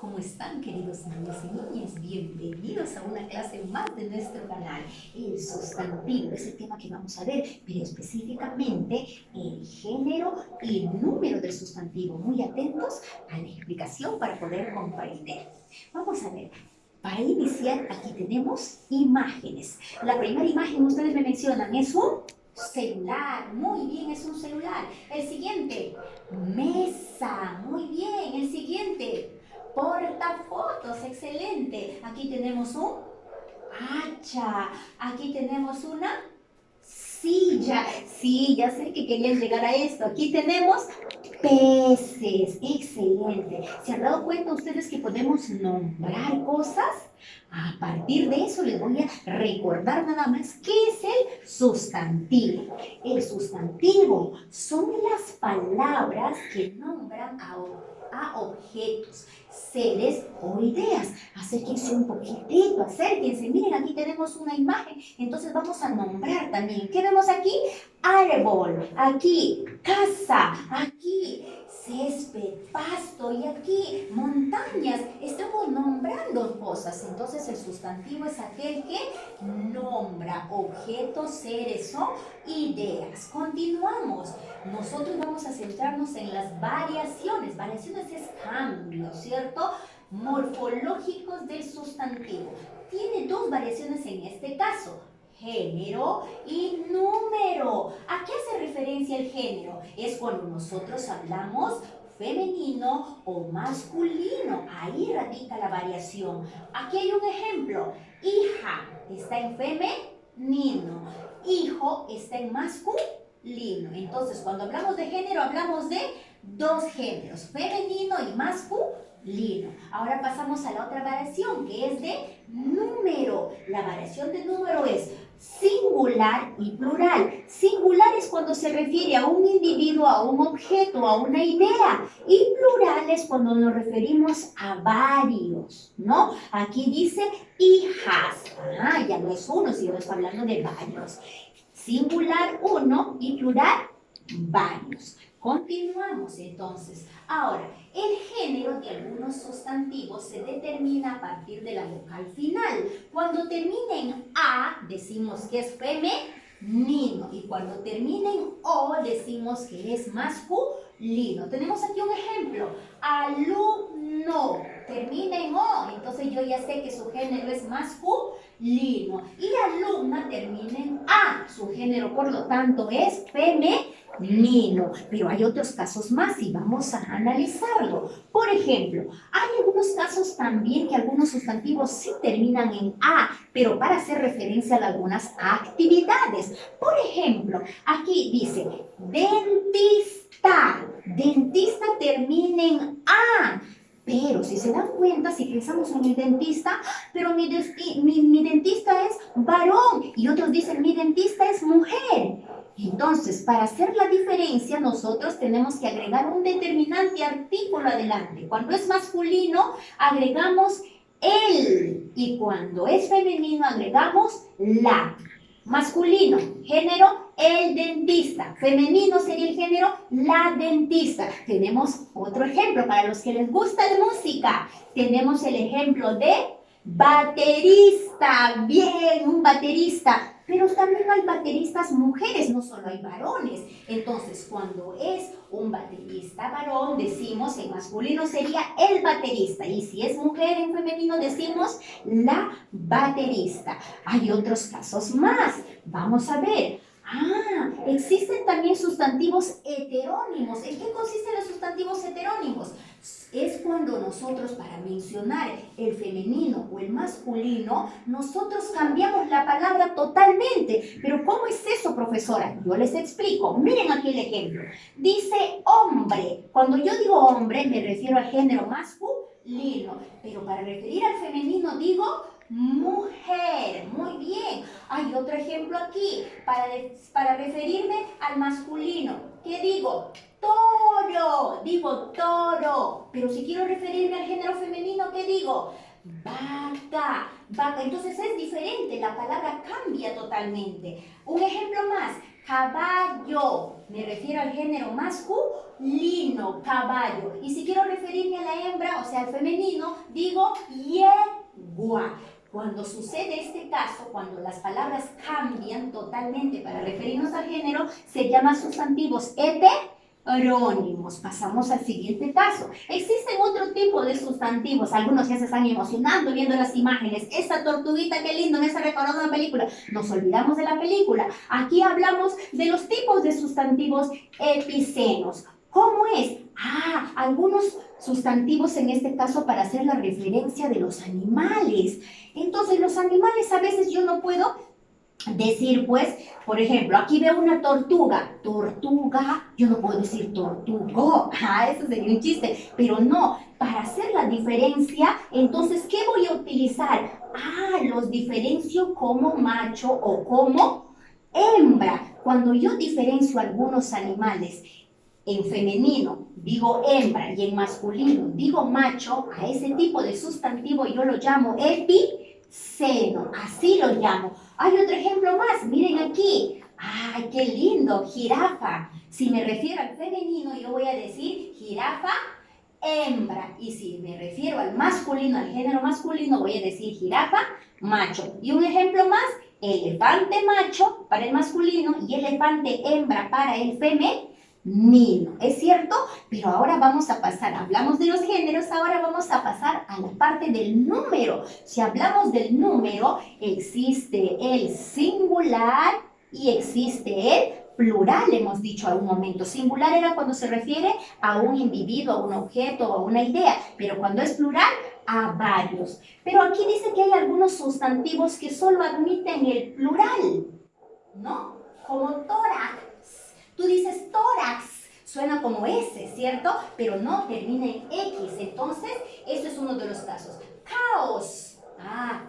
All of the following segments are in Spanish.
¿Cómo están, queridos niños y niñas? Bienvenidos a una clase más de nuestro canal. El sustantivo es el tema que vamos a ver, pero específicamente el género y número del sustantivo. Muy atentos a la explicación para poder comprender. Vamos a ver. Para iniciar, aquí tenemos imágenes. La primera imagen, ustedes me mencionan, es un celular. Muy bien, es un celular. El siguiente, mesa. Muy bien. El siguiente, portafotos, excelente. Aquí tenemos un hacha. Aquí tenemos una silla. Sí, ya sé que querían llegar a esto. Aquí tenemos peces. Excelente. ¿Se han dado cuenta ustedes que podemos nombrar cosas? A partir de eso les voy a recordar nada más qué es el sustantivo. El sustantivo son las palabras que nombran a objetos, seres o ideas. Acérquense un poquitito, acérquense. Miren, aquí tenemos una imagen. Entonces vamos a nombrar también. ¿Qué vemos aquí? Árbol, aquí casa, aquí césped, pasto y aquí montañas. Estamos nombrando cosas. Entonces el sustantivo es aquel que nombra objetos, seres o ideas. Continuamos. Nosotros vamos a centrarnos en las variaciones. Variaciones es cambio, ¿cierto? Morfológicos del sustantivo. Tiene dos variaciones en este caso. Género y número. ¿A qué hace referencia el género? Es cuando nosotros hablamos femenino o masculino. Ahí radica la variación. Aquí hay un ejemplo. Hija está en femenino. Hijo está en masculino. Entonces, cuando hablamos de género, hablamos de dos géneros, femenino y masculino. Ahora pasamos a la otra variación, que es de número. La variación de número es singular y plural. Singular es cuando se refiere a un individuo, a un objeto, a una idea. Y plural es cuando nos referimos a varios, ¿no? Aquí dice hijas. Ah, ya no es uno, sino está hablando de varios. Singular uno y plural varios. Continuamos entonces. Ahora, el género de algunos sustantivos se determina a partir de la vocal final. Cuando termina en A, decimos que es femenino. Y cuando termina en O, decimos que es masculino. Tenemos aquí un ejemplo. Alumno. Termina en O, entonces yo ya sé que su género es masculino. Y alumna termina en A. Su género, por lo tanto, es femenino. Pero hay otros casos más y vamos a analizarlo. Por ejemplo, hay algunos casos también que algunos sustantivos sí terminan en A, pero para hacer referencia a algunas actividades. Por ejemplo, aquí dice dentista. Dentista termina en A. Pero si se dan cuenta, si pensamos en el dentista, pero mi dentista es varón y otros dicen mi dentista es mujer. Entonces, para hacer la diferencia, nosotros tenemos que agregar un determinante artículo adelante. Cuando es masculino, agregamos el. Y cuando es femenino, agregamos la. Masculino, género, el dentista. Femenino sería el género, la dentista. Tenemos otro ejemplo para los que les gusta la música. Tenemos el ejemplo de baterista. Bien, un baterista. Pero también hay bateristas mujeres, no solo hay varones. Entonces, cuando es un baterista varón, decimos en masculino sería el baterista. Y si es mujer en femenino, decimos la baterista. Hay otros casos más. Vamos a ver. Ah, existen también sustantivos heterónimos. ¿En qué consisten los sustantivos heterónimos? Es cuando nosotros, para mencionar el femenino o el masculino, nosotros cambiamos la palabra totalmente. Pero ¿cómo es eso, profesora? Yo les explico. Miren aquí el ejemplo. Dice hombre. Cuando yo digo hombre, me refiero al género masculino. Pero para referir al femenino digo mujer. Muy bien. Hay otro ejemplo aquí. Para referirme al masculino, ¿qué digo? Toro. Digo toro. Pero si quiero referirme al género femenino, ¿qué digo? Vaca. Vaca. Entonces es diferente. La palabra cambia totalmente. Un ejemplo más. Caballo. Me refiero al género masculino. Caballo. Y si quiero referirme a la hembra, o sea, el femenino, digo yegua. Cuando sucede este caso, cuando las palabras cambian totalmente para referirnos al género, se llaman sustantivos heterónimos. Pasamos al siguiente caso. Existen otro tipo de sustantivos. Algunos ya se están emocionando viendo las imágenes. Esa tortuguita, qué lindo, me hace recordar una película. Nos olvidamos de la película. Aquí hablamos de los tipos de sustantivos epicenos. ¿Cómo es? Algunos sustantivos en este caso para hacer la referencia de los animales. Entonces, los animales a veces yo no puedo decir, pues, por ejemplo, aquí veo una tortuga. Tortuga, yo no puedo decir tortugo. Eso sería un chiste. Pero no, para hacer la diferencia, entonces, ¿qué voy a utilizar? Los diferencio como macho o como hembra. Cuando yo diferencio algunos animales en femenino digo hembra y en masculino digo macho, a ese tipo de sustantivo yo lo llamo epiceno, así lo llamo. Hay otro ejemplo más, miren aquí. ¡Ay, qué lindo! Jirafa. Si me refiero al femenino, yo voy a decir jirafa hembra. Y si me refiero al masculino, al género masculino, voy a decir jirafa macho. Y un ejemplo más, elefante macho para el masculino y elefante hembra para el femenino. ¿Es cierto? Pero ahora vamos a pasar, hablamos de los géneros, ahora vamos a pasar a la parte del número. Si hablamos del número, existe el singular y existe el plural, hemos dicho a un momento. Singular era cuando se refiere a un individuo, a un objeto, a una idea, pero cuando es plural, a varios. Pero aquí dice que hay algunos sustantivos que solo admiten el plural, ¿no? Como tórax. Tú dices tórax, suena como S, ¿cierto? Pero no termina en X. Entonces, este es uno de los casos. Caos.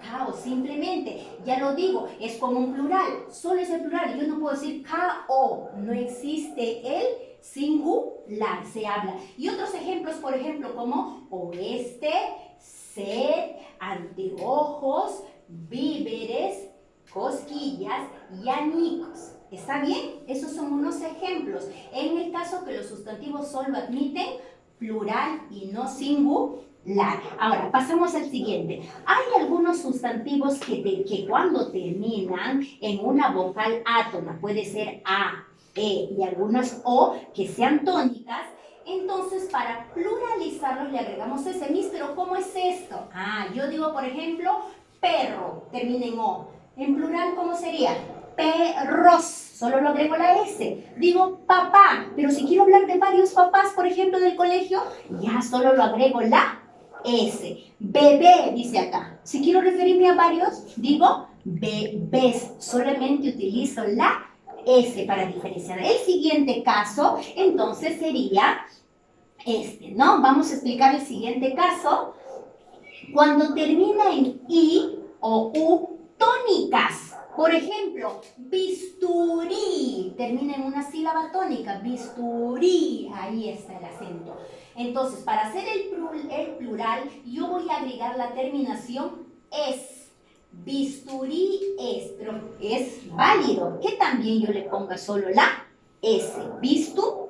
Caos, simplemente, ya lo digo, es como un plural, solo es el plural. Yo no puedo decir cao, no existe el singular, se habla. Y otros ejemplos, por ejemplo, como oeste, sed, anteojos, víveres, cosquillas y anicos. ¿Está bien? Esos son unos ejemplos. En el caso que los sustantivos solo admiten plural y no singular. Ahora, pasamos al siguiente. Hay algunos sustantivos que cuando terminan en una vocal átona, puede ser A, E y algunas O que sean tónicas, entonces para pluralizarlos le agregamos ese. Pero ¿cómo es esto? Yo digo, por ejemplo, perro, termina en O. En plural, ¿cómo sería? Perros, solo lo agrego la S. Digo papá, pero si quiero hablar de varios papás, por ejemplo, del colegio, ya solo lo agrego la S. Bebé, dice acá. Si quiero referirme a varios, digo bebés. Solamente utilizo la S para diferenciar. El siguiente caso, entonces, sería este, ¿no? Vamos a explicar el siguiente caso. Cuando termina en I o U tónicas. Por ejemplo, bisturí, termina en una sílaba tónica, bisturí, ahí está el acento. Entonces, para hacer el plural, yo voy a agregar la terminación es. Bisturí es, pero es válido que también yo le ponga solo la S, bisturí.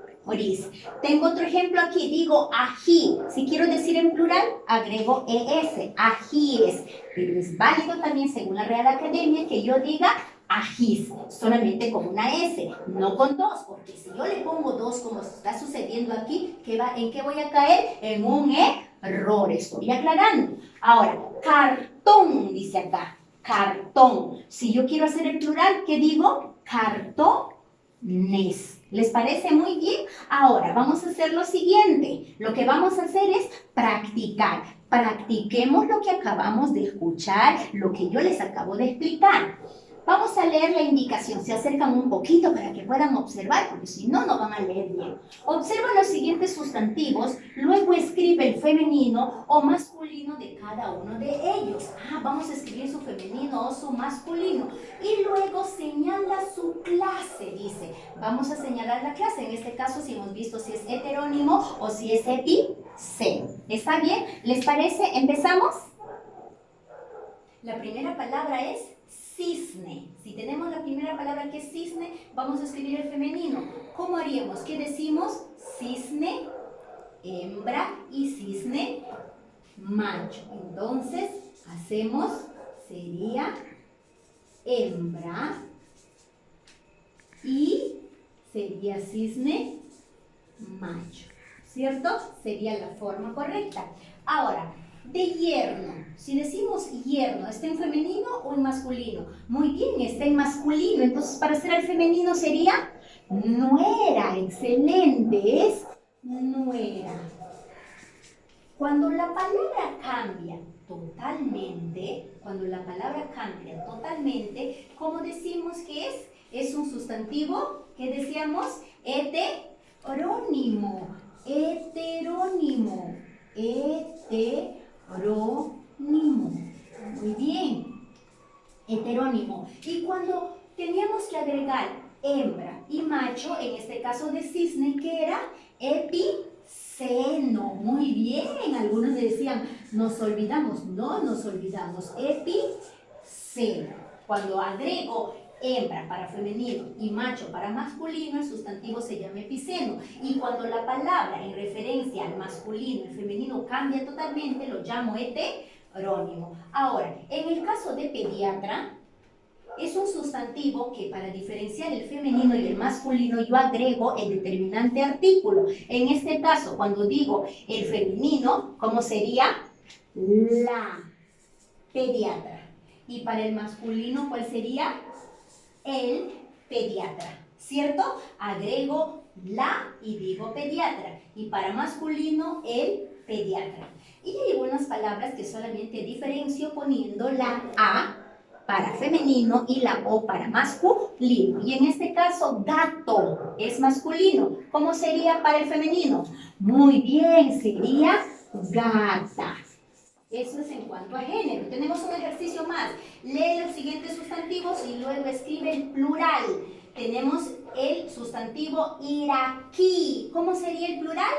Tengo otro ejemplo aquí, digo ají. Si quiero decir en plural, agrego ES, ajíes. Pero es válido también, según la Real Academia, que yo diga ajís, solamente con una S, no con dos, porque si yo le pongo dos, como está sucediendo aquí, ¿en qué voy a caer? En un error, estoy aclarando. Ahora, cartón, dice acá, cartón. Si yo quiero hacer el plural, ¿qué digo? Cartones. ¿Les parece muy bien? Ahora, vamos a hacer lo siguiente. Lo que vamos a hacer es practicar. Practiquemos lo que acabamos de escuchar, lo que yo les acabo de explicar. Vamos a leer la indicación. Se acercan un poquito para que puedan observar, porque si no, no van a leer bien. Observa los siguientes sustantivos, luego escribe el femenino o masculino de cada uno de ellos. Vamos a escribir su femenino o su masculino. Y luego señala su clase, dice. Vamos a señalar la clase. En este caso, si hemos visto si es heterónimo o si es epiceno. ¿Está bien? ¿Les parece? ¿Empezamos? La primera palabra es cisne. Si tenemos la primera palabra que es cisne, vamos a escribir el femenino. ¿Cómo haríamos? ¿Qué decimos? Cisne, hembra y cisne, macho. Entonces, hacemos, sería hembra y sería cisne macho, ¿cierto? Sería la forma correcta. Ahora, de yerno, si decimos yerno, ¿está en femenino o en masculino? Muy bien, está en masculino, entonces para hacer al femenino sería nuera, excelente, es nuera. Cuando la palabra cambia totalmente, ¿cómo decimos que es? Es un sustantivo, ¿qué decíamos? Heterónimo, heterónimo, heterónimo. Muy bien, heterónimo. Y cuando teníamos que agregar hembra y macho, en este caso de cisne, ¿qué era? Epiceno. Muy bien, algunos decían, nos olvidamos. No nos olvidamos, epiceno. Cuando agrego hembra para femenino y macho para masculino, el sustantivo se llama epiceno. Y cuando la palabra en referencia al masculino y femenino cambia totalmente, lo llamo heterónimo. Ahora, en el caso de pediatra, es un sustantivo que para diferenciar el femenino y el masculino yo agrego el determinante artículo. En este caso, cuando digo el femenino, ¿cómo sería? La pediatra. Y para el masculino, ¿cuál sería? El pediatra, ¿cierto? Agrego la y digo pediatra. Y para masculino, el pediatra. Y hay algunas palabras que solamente diferencio poniendo la A para femenino y la O para masculino. Y en este caso, gato es masculino. ¿Cómo sería para el femenino? Muy bien, sería gata. Eso es en cuanto a género. Tenemos un ejercicio más. Lee los siguientes sustantivos y luego escribe el plural. Tenemos el sustantivo iraquí. ¿Cómo sería el plural?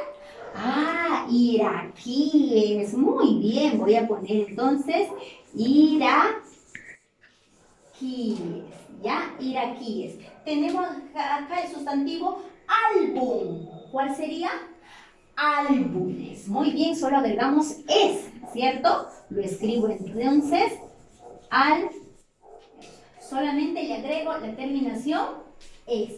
Ah, iraquíes. Muy bien. Voy a poner entonces iraquíes. ¿Ya? Iraquíes. Tenemos acá el sustantivo álbum. ¿Cuál sería? Álbumes. Muy bien, solo agregamos es, ¿cierto? Lo escribo entonces solamente le agrego la terminación es.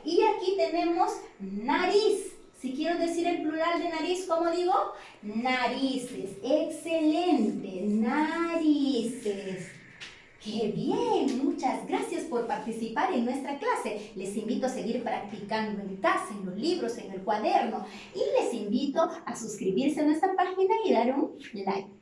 Y aquí tenemos nariz. Si quiero decir el plural de nariz, ¿cómo digo? Narices. Excelente, narices. ¡Qué bien! Muchas gracias por participar en nuestra clase. Les invito a seguir practicando en casa, en los libros, en el cuaderno. Y les invito a suscribirse a nuestra página y dar un like.